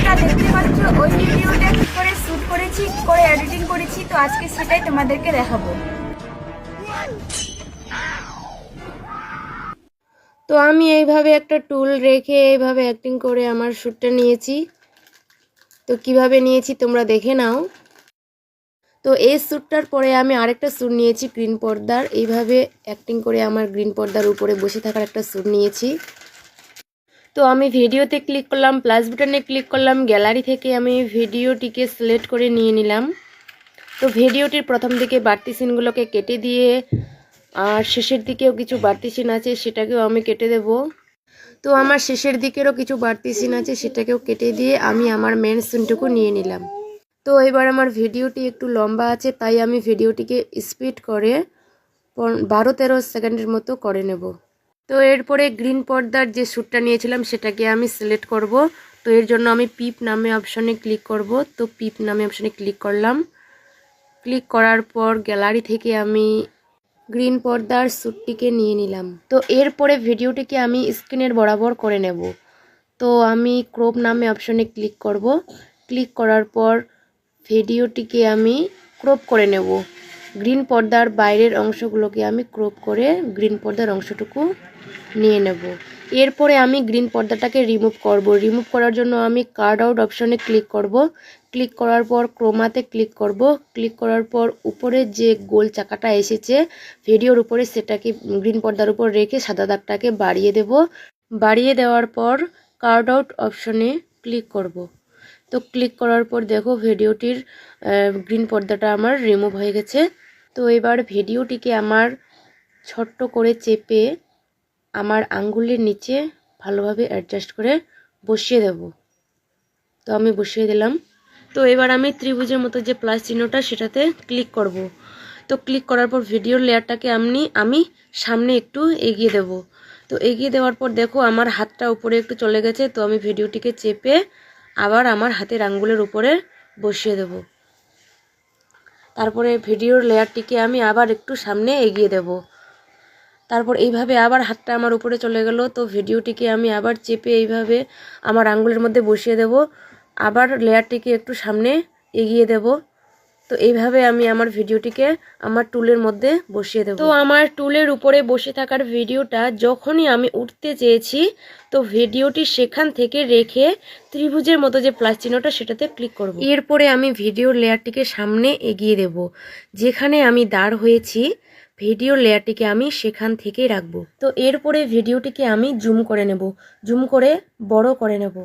তোমরা দেখতে পাচ্ছ ওই ভিডিওটা কি করে শুট করেছি, কি করে এডিটিং করেছি, তো আজকে সেটাই তোমাদেরকে দেখাবো। তো আমি এইভাবে একটা টুল রেখে এইভাবে অ্যাক্টিং করে আমার শ্যুটটা নিয়েছি। তো কিভাবে নিয়েছি তোমরা দেখে নাও। তো এই শ্যুটটার পরে আমি আরেকটা শ্যুট নিয়েছি গ্রিন পর্দার, এইভাবে অ্যাক্টিং করে আমার গ্রিন পর্দার উপরে বসে থাকার একটা শ্যুট নিয়েছি। তো আমি ভিডিওতে ক্লিক করলাম, প্লাস বাটনে ক্লিক করলাম, গ্যালারি থেকে আমি ভিডিওটিকে সিলেক্ট করে নিয়ে নিলাম। তো ভিডিওটির প্রথম দিকে বাড়তি সিনগুলোকে কেটে দিয়ে আর শেষের দিকেও কিছু বাড়তি সিন আছে সেটাকেও আমি কেটে দেব। তো আমার শেষের দিকেরও কিছু বাড়তি সিন আছে সেটাকেও কেটে দিয়ে আমি আমার মেন সিনটুকু নিয়ে নিলাম। তো এবার আমার ভিডিওটি একটু লম্বা আছে, তাই আমি ভিডিওটিকে স্পিড করে 12-13 সেকেন্ডের মতো করে নেব। তো এরপরে গ্রিন পর্দার যে শ্যুটটা নিয়েছিলাম সেটাকে আমি সিলেক্ট করব। তো এর জন্য আমি পিপ নামে অপশনে ক্লিক করব। তো পিপ নামে অপশনে ক্লিক করলাম। ক্লিক করার পর গ্যালারি থেকে আমি গ্রিন পর্দার শ্যুটটিকে নিয়ে নিলাম। তো এরপরে ভিডিওটিকে আমি স্ক্রিনের বরাবর করে নেব। তো আমি ক্রপ নামে অপশনে ক্লিক করব। ক্লিক করার পর ভিডিওটিকে আমি ক্রপ করে নেব। গ্রিন পর্দার বাইরের অংশগুলোকে আমি ক্রপ করে গ্রিন পর্দার অংশটুকু নিয়ে নেব। এরপরে আমি গ্রিন পর্দাটাকে রিমুভ করব। রিমুভ করার জন্য আমি কার্ড আউট অপশনে ক্লিক করব। ক্লিক করার পর ক্রোমাতে ক্লিক করব। ক্লিক করার পর উপরে যে গোল চাকাটা এসেছে ভিডিওর উপরে সেটাকে গ্রিন পর্দার উপর রেখে সাদা দাগটাকে বাড়িয়ে দেব। বাড়িয়ে দেওয়ার পর কার্ড আউট অপশনে ক্লিক করব। তো ক্লিক করার পর দেখো ভিডিওটির গ্রিন পর্দাটা আমার রিমুভ হয়ে গেছে। তো এবার ভিডিওটিকে আমার ছোট্ট করে চেপে আমার আঙ্গুলের নিচে ভালোভাবে অ্যাডজাস্ট করে বসিয়ে দেব। তো আমি বসিয়ে দিলাম। তো এবার আমি ত্রিভুজের মতো যে প্লাস চিহ্নটা সেটাতে ক্লিক করব। তো ক্লিক করার পর ভিডিওর লেয়ারটাকে আমি সামনে একটু এগিয়ে দেব। তো এগিয়ে দেওয়ার পর দেখো আমার হাতটা উপরে একটু চলে গেছে। তো আমি ভিডিওটিকে চেপে আবার আমার হাতের আঙ্গুলের উপরে বসিয়ে দেব। তারপরে ভিডিওর লেয়ারটিকে আমি আবার একটু সামনে এগিয়ে দেব। তারপর এইভাবে আবার হাতটা আমার উপরে চলে গেল। তো ভিডিওটিকে আমি আবার চেপে এইভাবে আমার আঙ্গুলের মধ্যে বসিয়ে দেব। আবার লেয়ারটিকে একটু সামনে এগিয়ে দেব। তো এইভাবে আমি আমার ভিডিওটিকে আমার টুলের মধ্যে বসিয়ে দেব। তো আমার টুলের উপরে বসে থাকার ভিডিওটা যখনই আমি উঠতে চেয়েছি তো ভিডিওটি সেখান থেকে রেখে ত্রিভুজের মতো যে প্লাস চিহ্নটা সেটাতে ক্লিক করব। এরপরে আমি ভিডিওর লেয়ারটিকে সামনে এগিয়ে দেব। যেখানে আমি দাঁড় হয়েছি ভিডিওর লেয়ারটিকে আমি সেখান থেকেই রাখবো। তো এরপরে ভিডিওটিকে আমি জুম করে নেব। জুম করে বড় করে নেব।